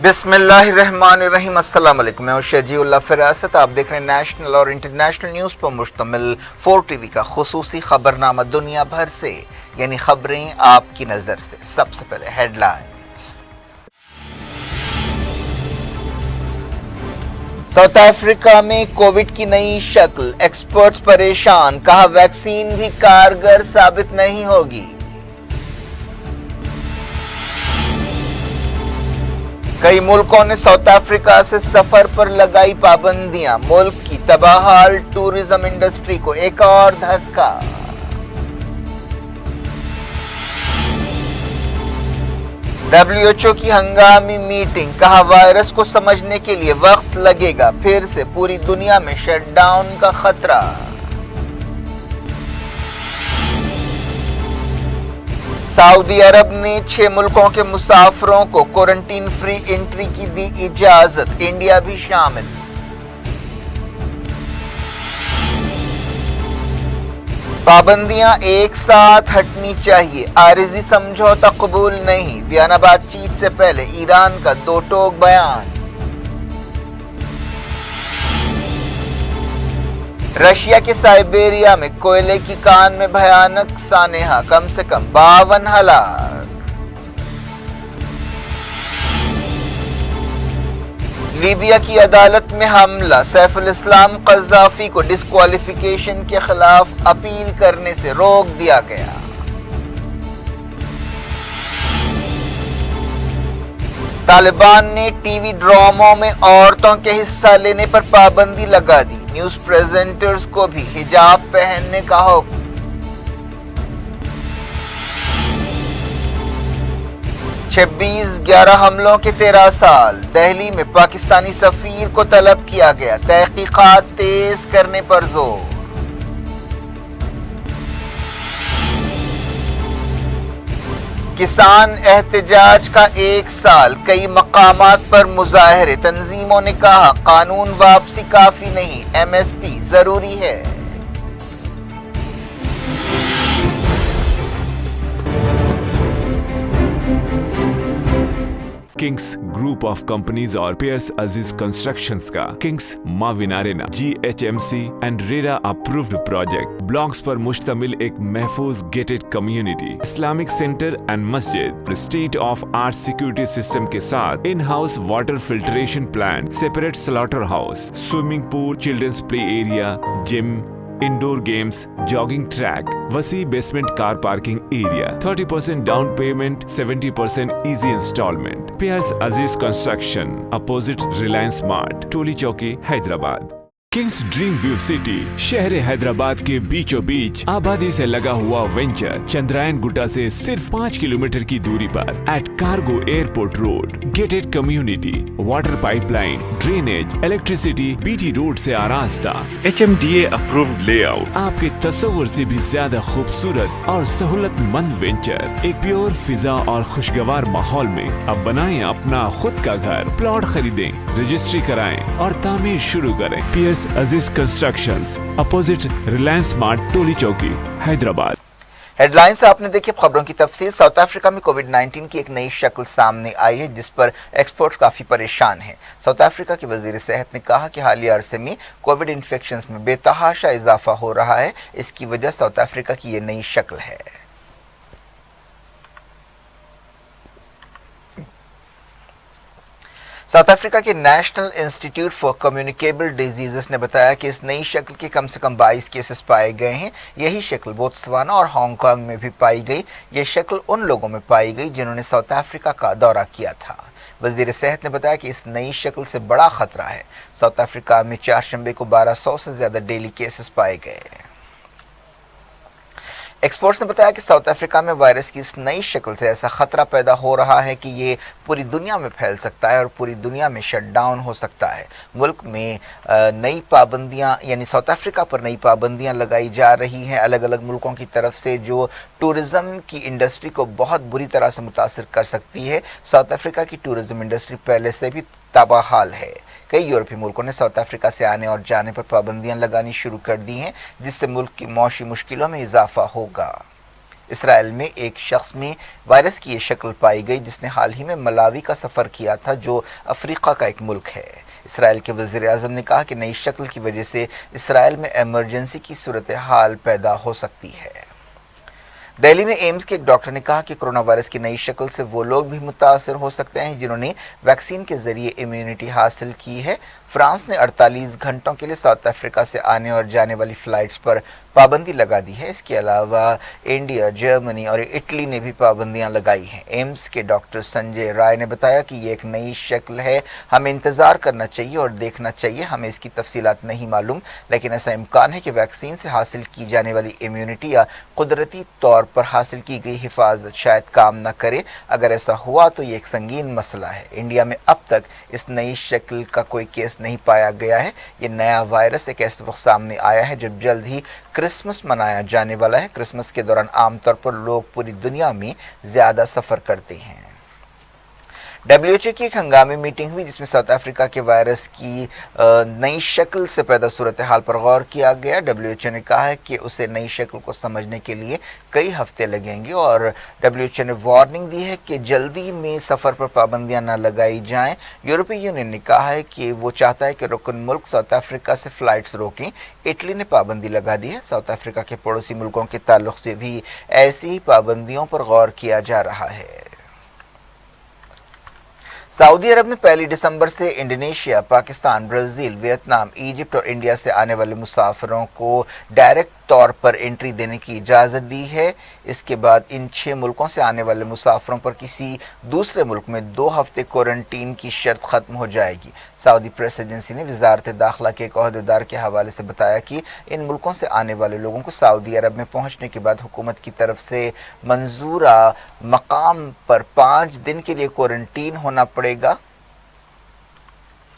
بسم اللہ الرحمن الرحیم۔ السلام علیکم، میں ہوں شجیع اللہ فراست۔ آپ دیکھ رہے ہیں نیشنل اور انٹرنیشنل نیوز پر مشتمل 4 ٹی وی کا خصوصی خبرنامہ دنیا بھر سے، یعنی خبریں آپ کی نظر سے۔ سب سے پہلے ہیڈ لائنز۔ ساؤتھ افریقہ میں کووڈ کی نئی شکل، ایکسپرٹس پریشان، کہا ویکسین بھی کارگر ثابت نہیں ہوگی۔ کئی ملکوں نے ساؤتھ افریقہ سے سفر پر لگائی پابندیاں، ملک کی تباہال ٹورزم انڈسٹری کو ایک اور دھکا۔ WHO کی ہنگامی میٹنگ، کہا وائرس کو سمجھنے کے لیے وقت لگے گا، پھر سے پوری دنیا میں شٹ ڈاؤن کا خطرہ۔ سعودی عرب نے 6 ملکوں کے مسافروں کو کوارنٹین فری انٹری کی دی اجازت، انڈیا بھی شامل۔ پابندیاں ایک ساتھ ہٹنی چاہیے، عارضی سمجھوتہ قبول نہیں، ویانا بات چیت سے پہلے ایران کا دو ٹوک بیان۔ رشیا کے سائبیریا میں کوئلے کی کان میں بھیانک سانحہ، کم سے کم 52 ہلاک۔ لیبیا کی عدالت میں حملہ، سیف الاسلام قذافی کو ڈسکوالیفیکیشن کے خلاف اپیل کرنے سے روک دیا گیا۔ طالبان نے ٹی وی ڈراموں میں عورتوں کے حصہ لینے پر پابندی لگا دی، نیوز پریزنٹرز کو بھی حجاب پہننے کا حکم۔ 26/11 حملوں کے 13 سال، دہلی میں پاکستانی سفیر کو طلب کیا گیا، تحقیقات تیز کرنے پر زور۔ کسان احتجاج کا 1 سال، کئی مقامات پر مظاہرے، تنظیموں نے کہا قانون واپسی کافی نہیں، MSP ضروری ہے۔ کنگس گروپ آف کمپنیز اور پیئرس عزیز کنسٹرکشنز کا Kings Maven arena GHMC and RERA approved project blocks پر مشتمل ایک محفوظ gated community, Islamic centre and مسجد، state of art security system کے ساتھ in house water filtration plant, separate slaughter house, swimming pool, childrens play area, gym, indoor games, jogging track, وسیع basement car parking area, 30% down payment, 70% easy instalment. Peers عزیز construction, opposite Reliance Mart, Toli Chowki, Hyderabad. Kings Dream View City, شہر حیدرآباد کے بیچوں بیچ آبادی سے لگا ہوا venture, Chandrayan گٹا سے صرف 5 kilometre کی دوری پر، at cargo airport road, gated community, water pipe line, drainage, electricity, BT road سے آراستہ، HMDA اپرووڈ لے آؤٹ، آپ کے تصور سے بھی زیادہ خوبصورت اور سہولت مند وینچر، ایک پیور فضا اور خوشگوار ماحول میں۔ اب بنائیں اپنا خود کا گھر، پلاٹ خریدیں، رجسٹری کرائیں اور تعمیر شروع کریں۔ Periods Aziz constructions, opposite Reliance Mart, Toli Chowki, Hyderabad. Head line سے آپ نے دیکھی خبروں کی تفصیل۔ ساؤتھ افریقہ میں کووڈ-19 کی ایک نئی شکل سامنے آئی ہے جس پر ایکسپرٹس کافی پریشان ہیں۔ ساؤتھ افریقہ کے وزیر صحت نے کہا کہ حالیہ عرصے میں کووڈ انفیکشنز میں بے تحاشا اضافہ ہو رہا ہے، اس کی وجہ ساؤتھ افریقہ کی یہ نئی شکل ہے۔ ساؤتھ افریقہ کے national institute for communicable diseases نے بتایا کہ اس نئی شکل کے کم سے کم 22 کیسز پائے گئے ہیں۔ یہی شکل بوتسوانا اور ہانگ کانگ میں بھی پائی گئی۔ یہ شکل ان لوگوں میں پائی گئی جنہوں نے ساؤتھ افریقہ کا دورہ کیا تھا۔ وزیر صحت نے بتایا کہ اس نئی شکل سے بڑا خطرہ ہے۔ ساؤتھ افریقہ میں 4 شنبے کو 1200 سے زیادہ ڈیلی کیسز پائے گئے۔ ایکسپرٹس نے بتایا کہ ساؤتھ افریقہ میں وائرس کی اس نئی شکل سے ایسا خطرہ پیدا ہو رہا ہے کہ یہ پوری دنیا میں پھیل سکتا ہے اور پوری دنیا میں شٹ ڈاؤن ہو سکتا ہے۔ ملک میں نئی پابندیاں، یعنی ساؤتھ افریقہ پر نئی پابندیاں لگائی جا رہی ہیں الگ الگ ملکوں کی طرف سے، جو ٹورزم کی انڈسٹری کو بہت بری طرح سے متاثر کر سکتی ہے۔ ساؤتھ افریقہ کی ٹورزم انڈسٹری پہلے سے بھی تباہال ہے۔ کئی یورپی ملکوں نے ساؤتھ افریقہ سے آنے اور جانے پر پابندیاں لگانی شروع کر دی ہیں، جس سے ملک کی معاشی مشکلوں میں اضافہ ہوگا۔ اسرائیل میں ایک شخص میں وائرس کی یہ شکل پائی گئی جس نے حال ہی میں ملاوی کا سفر کیا تھا جو افریقہ کا ایک ملک ہے۔ اسرائیل کے وزیر اعظم نے کہا کہ نئی شکل کی وجہ سے اسرائیل میں ایمرجنسی کی صورتحال پیدا ہو سکتی ہے۔ دہلی میں ایمز کے ایک ڈاکٹر نے کہا کہ کرونا وائرس کی نئی شکل سے وہ لوگ بھی متاثر ہو سکتے ہیں جنہوں نے ویکسین کے ذریعے امیونٹی حاصل کی ہے۔ فرانس نے 48 گھنٹوں کے لیے ساؤتھ افریقہ سے آنے اور جانے والی فلائٹس پر پابندی لگا دی ہے۔ اس کے علاوہ انڈیا، جرمنی اور اٹلی نے بھی پابندیاں لگائی ہیں۔ ایمز کے ڈاکٹر سنجے رائے نے بتایا کہ یہ ایک نئی شکل ہے، ہمیں انتظار کرنا چاہیے اور دیکھنا چاہیے، ہمیں اس کی تفصیلات نہیں معلوم، لیکن ایسا امکان ہے کہ ویکسین سے حاصل کی جانے والی امیونٹی یا قدرتی طور پر حاصل کی گئی حفاظت شاید کام نہ کرے۔ اگر ایسا ہوا تو یہ ایک سنگین مسئلہ ہے۔ انڈیا میں اب تک اس نئی شکل کا کوئی کیس نہیں پایا گیا ہے۔ یہ نیا وائرس ایک ایسے وقت سامنے آیا ہے جب جلد ہی کرسمس منایا جانے والا ہے۔ کرسمس کے دوران عام طور پر لوگ پوری دنیا میں زیادہ سفر کرتے ہیں۔ ڈبلیو ایچ او کی ایک ہنگامی میٹنگ ہوئی جس میں ساؤتھ افریقہ کے وائرس کی نئی شکل سے پیدا صورتحال پر غور کیا گیا۔ ڈبلیو ایچ او نے کہا ہے کہ اسے نئی شکل کو سمجھنے کے لیے کئی ہفتے لگیں گے اور ڈبلیو ایچ او نے وارننگ دی ہے کہ جلدی میں سفر پر پابندیاں نہ لگائی جائیں۔ یورپی یونین نے کہا ہے کہ وہ چاہتا ہے کہ رکن ملک ساؤتھ افریقہ سے فلائٹس روکیں۔ اٹلی نے پابندی لگا دی ہے۔ ساؤتھ افریقہ کے پڑوسی ملکوں کے تعلق سے بھی ایسی ہی پابندیوں پر غور کیا جا رہا ہے۔ سعودی عرب میں 1 دسمبر سے Indonesia, Pakistan, Brazil, Vietnam, Egypt اور انڈیا سے آنے والے مسافروں کو ڈائریکٹ طور پر انٹری دینے کی اجازت دی ہے۔ اس کے بعد ان 6 ملکوں سے آنے والے مسافروں پر کسی دوسرے ملک میں 2 ہفتے کوارنٹین کی شرط ختم ہو جائے گی۔ سعودی پریس ایجنسی نے وزارت داخلہ کے ایک عہدیدار کے حوالے سے بتایا کہ ان ملکوں سے آنے والے لوگوں کو سعودی عرب میں پہنچنے کے بعد حکومت کی طرف سے منظورہ مقام پر 5 دن کے لیے کوارنٹین ہونا پڑے گا،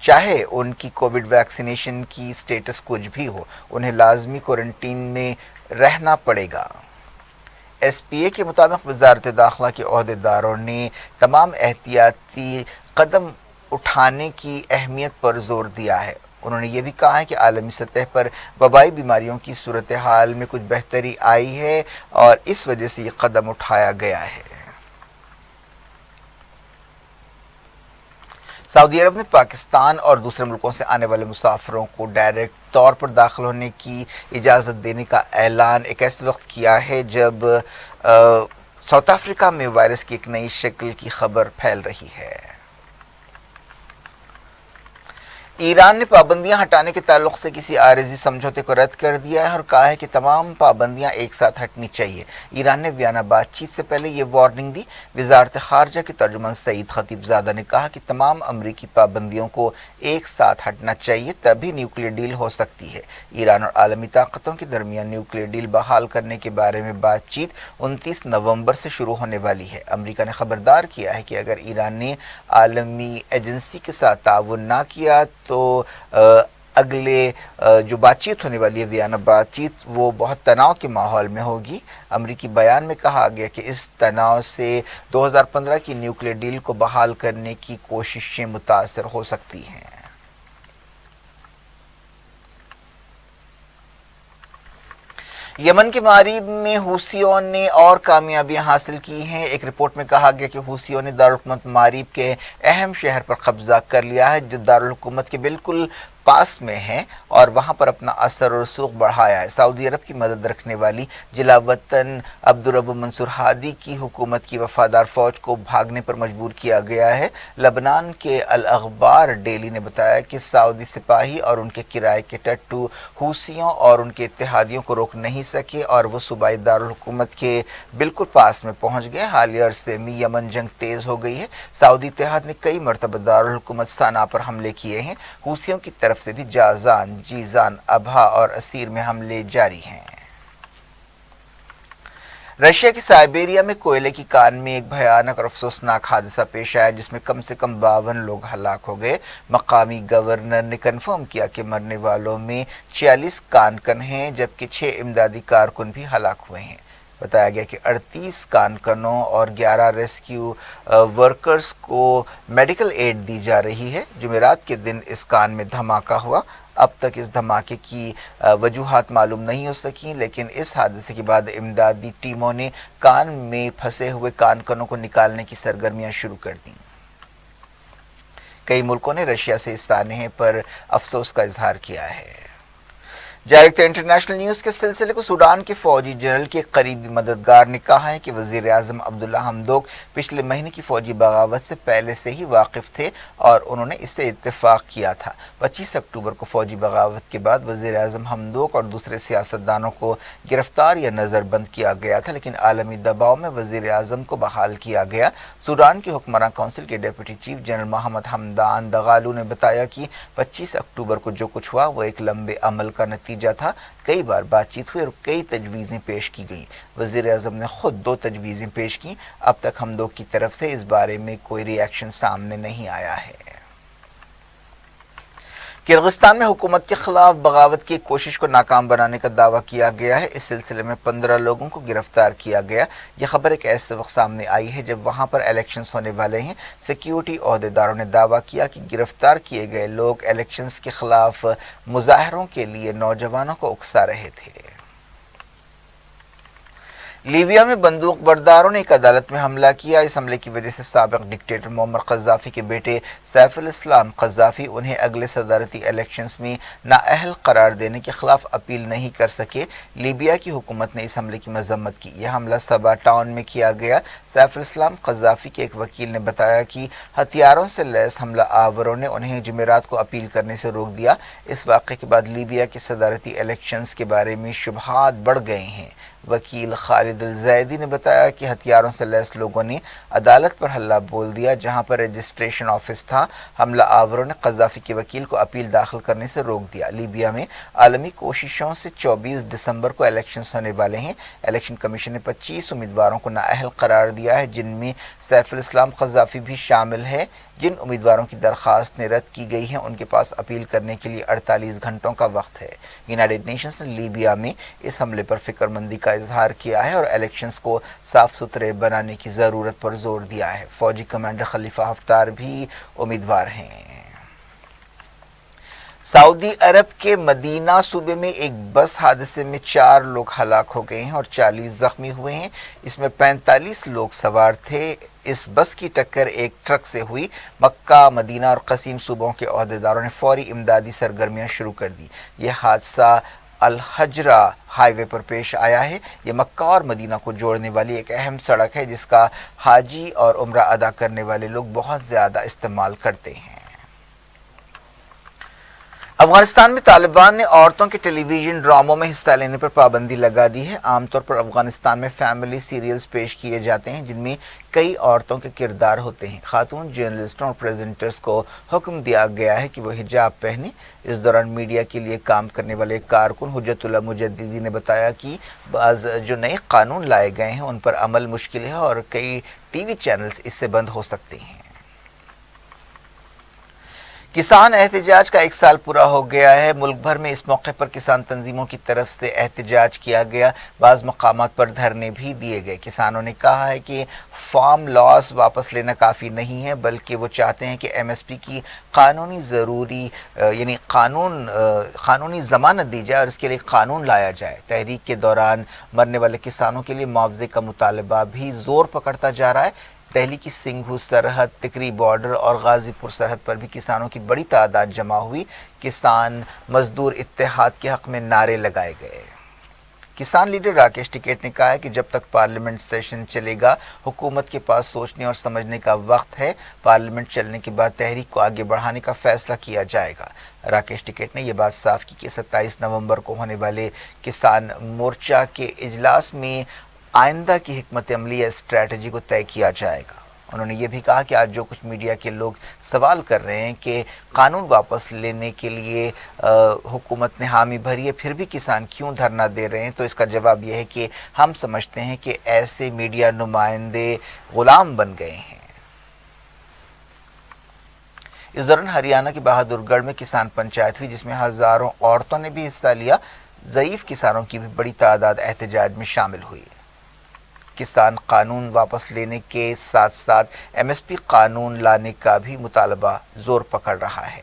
چاہے ان کی کووڈ ویکسینیشن کی سٹیٹس کچھ بھی ہو، انہیں لازمی کوارنٹین میں رہنا پڑے گا۔ ایس پی اے کے مطابق وزارت داخلہ کے عہدیداروں نے تمام احتیاطی قدم اٹھانے کی اہمیت پر زور دیا ہے۔ انہوں نے یہ بھی کہا ہے کہ عالمی سطح پر وبائی بیماریوں کی صورتحال میں کچھ بہتری آئی ہے اور اس وجہ سے یہ قدم اٹھایا گیا ہے۔ سعودی عرب نے پاکستان اور دوسرے ملکوں سے آنے والے مسافروں کو ڈائریکٹ طور پر داخل ہونے کی اجازت دینے کا اعلان ایک ایسے وقت کیا ہے جب ساؤتھ افریقہ میں وائرس کی ایک نئی شکل کی خبر پھیل رہی ہے۔ ایران نے پابندیاں ہٹانے کے تعلق سے کسی عارضی سمجھوتے کو رد کر دیا ہے اور کہا ہے کہ تمام پابندیاں ایک ساتھ ہٹنی چاہیے۔ ایران نے ویانا بات چیت سے پہلے یہ وارننگ دی۔ وزارت خارجہ کے ترجمان سعید خطیب زادہ نے کہا کہ تمام امریکی پابندیوں کو ایک ساتھ ہٹنا چاہیے، تبھی نیوکلیئر ڈیل ہو سکتی ہے۔ ایران اور عالمی طاقتوں کے درمیان نیوکلیئر ڈیل بحال کرنے کے بارے میں بات چیت 29 نومبر سے شروع ہونے والی ہے۔ امریکہ نے خبردار کیا ہے کہ اگر ایران نے عالمی ایجنسی کے ساتھ تعاون نہ کیا تو اگلے جو بات چیت ہونے والی ہے ویانا بات چیت وہ بہت تناؤ کے ماحول میں ہوگی۔ امریکی بیان میں کہا گیا کہ اس تناؤ سے 2015 کی نیوکلیئر ڈیل کو بحال کرنے کی کوششیں متاثر ہو سکتی ہیں۔ یمن کے مغرب میں حوثیوں نے اور کامیابیاں حاصل کی ہیں۔ ایک رپورٹ میں کہا گیا کہ حوثیوں نے دارالحکومت مغرب کے اہم شہر پر قبضہ کر لیا ہے جو دارالحکومت کے بالکل پاس میں ہے اور وہاں پر اپنا اثر و رسوخ بڑھایا ہے۔ سعودی عرب کی مدد رکھنے والی جلا وطن عبدالرب منصور ہادی کی حکومت کی وفادار فوج کو بھاگنے پر مجبور کیا گیا ہے۔ لبنان کے الاخبار ڈیلی نے بتایا کہ سعودی سپاہی اور ان کے کرائے کے ٹٹو حوثیوں اور ان کے اتحادیوں کو روک نہیں سکے اور وہ صوبائی دارالحکومت کے بالکل پاس میں پہنچ گئے۔ حالیہ عرصے میں یمن جنگ تیز ہو گئی ہے۔ سعودی اتحاد نے کئی مرتبہ دارالحکومت صنعا پر حملے کیے ہیں۔ حوثیوں کی طرف سے بھی جازان، جیزان، ابہا اور اسیر میں حملے جاری ہیں۔ رشیا کی سائبیریا میں کوئلے کی کان میں ایک بھیانک اور افسوسناک حادثہ پیش آیا جس میں کم سے کم 52 لوگ ہلاک ہو گئے۔ مقامی گورنر نے کنفرم کیا کہ مرنے والوں میں 46 کانکن ہیں جبکہ 6 امدادی کارکن بھی ہلاک ہوئے ہیں۔ بتایا گیا کہ 38 کانکنوں اور 11 ریسکیو ورکرز کو میڈیکل ایڈ دی جا رہی ہے۔ جمعرات کے دن اس کان میں دھماکہ ہوا۔ اب تک اس دھماکے کی وجوہات معلوم نہیں ہو سکیں، لیکن اس حادثے کے بعد امدادی ٹیموں نے کان میں پھنسے ہوئے کان کنوں کو نکالنے کی سرگرمیاں شروع کر دیں۔ کئی ملکوں نے رشیا سے اس سانحے پر افسوس کا اظہار کیا ہے۔ جائے انٹرنیشنل نیوز کے سلسلے کو سوڈان کے فوجی جنرل کے قریبی مددگار نے کہا ہے کہ وزیر اعظم عبداللہ حمدوک پچھلے مہینے کی فوجی بغاوت سے پہلے سے ہی واقف تھے اور انہوں نے اس سے اتفاق کیا تھا۔ 25 اکتوبر کو فوجی بغاوت کے بعد وزیر اعظم حمدوک اور دوسرے سیاستدانوں کو گرفتار یا نظر بند کیا گیا تھا، لیکن عالمی دباؤ میں وزیر اعظم کو بحال کیا گیا۔ سوڈان کی حکمراں کونسل کے ڈپٹی چیف جنرل محمد حمدان دغالو نے بتایا کہ 25 اکتوبر کو جو کچھ ہوا وہ ایک لمبے عمل کا نتیجہ تھا۔ کئی بار بات چیت ہوئی اور کئی تجویزیں پیش کی گئیں۔ وزیر اعظم نے خود 2 تجویزیں پیش کی۔ اب تک حمدوک کی طرف سے اس بارے میں کوئی ری ایکشن سامنے نہیں آیا ہے۔ کرغزستان میں حکومت کے خلاف بغاوت کی کوشش کو ناکام بنانے کا دعویٰ کیا گیا ہے۔ اس سلسلے میں 15 لوگوں کو گرفتار کیا گیا۔ یہ خبر ایک ایسے وقت سامنے آئی ہے جب وہاں پر الیکشنز ہونے والے ہیں۔ سیکیورٹی عہدیداروں نے دعویٰ کیا کہ گرفتار کیے گئے لوگ الیکشنز کے خلاف مظاہروں کے لیے نوجوانوں کو اکسا رہے تھے۔ لیبیا میں بندوق برداروں نے ایک عدالت میں حملہ کیا۔ اس حملے کی وجہ سے سابق ڈکٹیٹر معمر قذافی کے بیٹے سیف الاسلام قذافی انہیں اگلے صدارتی الیکشنز میں نااہل قرار دینے کے خلاف اپیل نہیں کر سکے۔ لیبیا کی حکومت نے اس حملے کی مذمت کی۔ یہ حملہ سبا ٹاؤن میں کیا گیا۔ سیف الاسلام قذافی کے ایک وکیل نے بتایا کہ ہتھیاروں سے لیس حملہ آوروں نے انہیں جمعرات کو اپیل کرنے سے روک دیا۔ اس واقعے کے بعد لیبیا کے صدارتی الیکشنز کے بارے میں شبہات بڑھ گئے ہیں۔ وکیل خالد الزیدی نے بتایا کہ ہتھیاروں سے لیس لوگوں نے عدالت پر حلہ بول دیا جہاں پر رجسٹریشن آفس تھا۔ حملہ آوروں نے قذافی کے وکیل کو اپیل داخل کرنے سے روک دیا۔ لیبیا میں عالمی کوششوں سے 24 دسمبر کو الیکشنز ہونے والے ہیں۔ الیکشن کمیشن نے 25 امیدواروں کو نااہل قرار دیا ہے، جن میں سیف الاسلام قذافی بھی شامل ہے۔ جن امیدواروں کی درخواستیں رد کی گئی ہیں ان کے پاس اپیل کرنے کے لیے 48 گھنٹوں کا وقت ہے۔ یونائیٹڈ نیشنز نے لیبیا میں اس حملے پر فکر مندی کا اظہار کیا ہے اور الیکشنز کو صاف ستھرے بنانے کی ضرورت پر زور دیا ہے۔ فوجی کمانڈر خلیفہ حفتار بھی امیدوار ہیں۔ سعودی عرب کے مدینہ صوبے میں ایک بس حادثے میں 4 لوگ ہلاک ہو گئے ہیں اور 40 زخمی ہوئے ہیں۔ اس میں 45 لوگ سوار تھے۔ اس بس کی ٹکر ایک ٹرک سے ہوئی۔ مکہ، مدینہ اور قصیم صوبوں کے عہدیداروں نے فوری امدادی سرگرمیاں شروع کر دی۔ یہ حادثہ الحجرہ ہائی وے پر پیش آیا ہے۔ یہ مکہ اور مدینہ کو جوڑنے والی ایک اہم سڑک ہے جس کا حاجی اور عمرہ ادا کرنے والے لوگ بہت زیادہ استعمال کرتے ہیں۔ افغانستان میں طالبان نے عورتوں کے ٹیلی ویژن ڈراموں میں حصہ لینے پر پابندی لگا دی ہے۔ عام طور پر افغانستان میں فیملی سیریلز پیش کیے جاتے ہیں جن میں کئی عورتوں کے کردار ہوتے ہیں۔ خاتون جرنلسٹوں اور پریزنٹرز کو حکم دیا گیا ہے کہ وہ حجاب پہنیں۔ اس دوران میڈیا کے لیے کام کرنے والے کارکن حجت اللہ مجددی نے بتایا کہ بعض جو نئے قانون لائے گئے ہیں ان پر عمل مشکل ہے اور کئی ٹی وی چینلز اس سے بند ہو سکتے ہیں۔ کسان احتجاج کا 1 سال پورا ہو گیا ہے۔ ملک بھر میں اس موقع پر کسان تنظیموں کی طرف سے احتجاج کیا گیا۔ بعض مقامات پر دھرنے بھی دیے گئے۔ کسانوں نے کہا ہے کہ فارم لاز واپس لینا کافی نہیں ہے، بلکہ وہ چاہتے ہیں کہ ایم ایس پی کی قانونی ضمانت دی جائے اور اس کے لیے قانون لایا جائے۔ تحریک کے دوران مرنے والے کسانوں کے لیے معاوضے کا مطالبہ بھی زور پکڑتا جا رہا ہے۔ دہلی کی سنگھو سرحد، ٹکری بارڈر اور غازی پور سرحد پر بھی کسانوں کی بڑی تعداد جمع ہوئی۔ کسان مزدور اتحاد کے حق میں نعرے لگائے گئے۔ کسان لیڈر راکیش ٹکیت نے کہا ہے کہ جب تک پارلیمنٹ سیشن چلے گا حکومت کے پاس سوچنے اور سمجھنے کا وقت ہے۔ پارلیمنٹ چلنے کے بعد تحریک کو آگے بڑھانے کا فیصلہ کیا جائے گا۔ راکیش ٹکیت نے یہ بات صاف کی کہ 27 نومبر کو ہونے والے کسان مورچہ کے اجلاس میں آئندہ کی حکمت عملی یا اسٹریٹجی کو طے کیا جائے گا۔ انہوں نے یہ بھی کہا کہ آج جو کچھ میڈیا کے لوگ سوال کر رہے ہیں کہ قانون واپس لینے کے لیے حکومت نے حامی بھری ہے پھر بھی کسان کیوں دھرنا دے رہے ہیں، تو اس کا جواب یہ ہے کہ ہم سمجھتے ہیں کہ ایسے میڈیا نمائندے غلام بن گئے ہیں۔ اس دوران ہریانہ کے بہادر گڑھ میں کسان پنچایت ہوئی جس میں ہزاروں عورتوں نے بھی حصہ لیا۔ ضعیف کسانوں کی بھی بڑی تعداد احتجاج میں شامل ہوئی۔ کسان قانون واپس لینے کے ساتھ ساتھ ایم ایس پی قانون لانے کا بھی مطالبہ زور پکڑ رہا ہے۔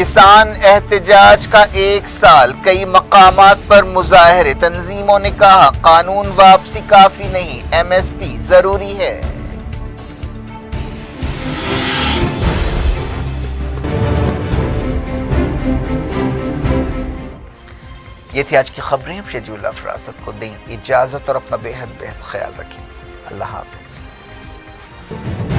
کسان احتجاج کا 1 سال، کئی مقامات پر مظاہرے، تنظیموں نے کہا قانون واپسی کافی نہیں، ایم ایس پی ضروری ہے۔ یہ تھی آج کی خبریں۔ اب شیڈول افراست کو دیں اجازت اور اپنا بے حد خیال رکھیں۔ اللہ حافظ۔